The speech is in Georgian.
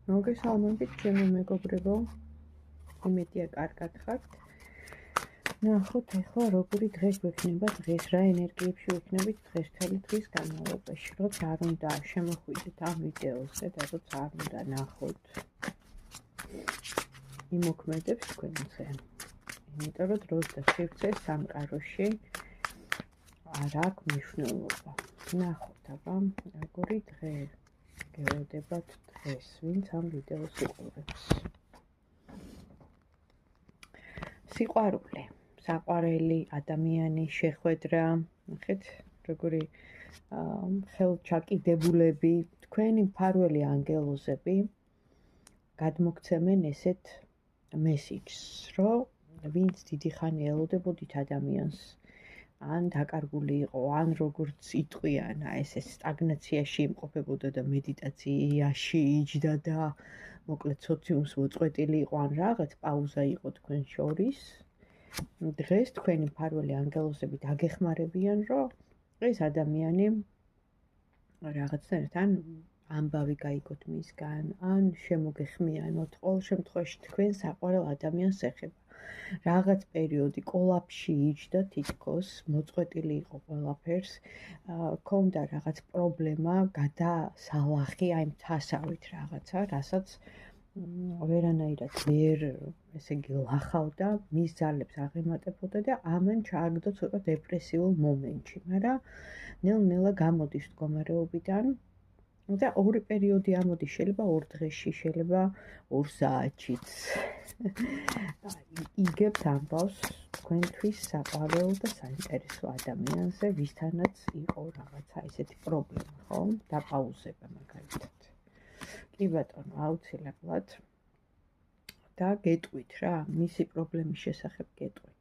მოგესალმებით ჩემო მეგობრებო, იმედია კარგად ხართ. ნახოთ ახლა როგორი დღე გვექნება დღეს, რა ენერგიებში ვიქნებით დღეს მთელი დღის განმავლობაში. როცა არ უნდა შემოხვიდეთ ამ ვიდეოზე და როცა არ უნდა ნახოთ იმოქმედებს თქვენზე. იმიტომ რომ დროს და სივრცე სამყაროში არ აქვს მნიშვნელობა. ნახოთ აბა როგორი დღე გელოდებათ დღეს, ვინც ამ ვიდეოს უყურებს. სიყვარული, საყვარელი ადამიანი, შეხვედრა, ნახეთ როგორი ხელჩაკიდებულები, თქვენი მფარველი ანგელოზები გადმოგცემენ ესეთ მესიჯს, რომ ვინც დიდი ხანი ელოდებოდით ადამიანს, ან დაკარგული იყო, ან როგორც იტყვიან, ეს სტაგნაციაში იმყოფებოდა და მედიტაციაში იჯდა და მოკლედ სოციუმს მოწყვეტილი იყო, ან რაღაც პაუზა იყო თქვენ შორის. დღეს თქვენი მფარველი ანგელოზები დაგეხმარებიან, რომ ეს ადამიანი რაღაცნაირად ან ამბავი გაიგოთ მისგან, ან შემოგეხმიანოთ, ყოველ შემთხვევაში თქვენ საყვარელ ადამიანს ეხება. რაღაც პერიოდი კოლაფში იჯდა თითქოს, მოწყვეტილი იყო ყველაფერს, ჰქონდა რაღაც პრობლემა, გადასალახი, აი მთასავით რაღაცა, რასაც ვერანაირად ვერ, ესე იგი, ლახავდა, მის ძალებს აღემატებოდა და ამან ჩააგდო ცოტა დეპრესიულ მომენტში, მაგრამ ნელ-ნელა გამოდის მდგომარეობიდან და ორი პერიოდი ამოდის, შეიძლება 2 დღეში, შეიძლება 2 საათშიც. იგებთ ამბავს თქვენთვის საყვარელ და საინტერესო ადამიანზე, ვისთანაც იყო რაღაცა ესეთი პრობლემა, ხო? დაპაუზება მაგალითად. კი ბატონო, აუცილებლად და გეტყვით რა, მისი პრობლემის შესახებ გეტყვით.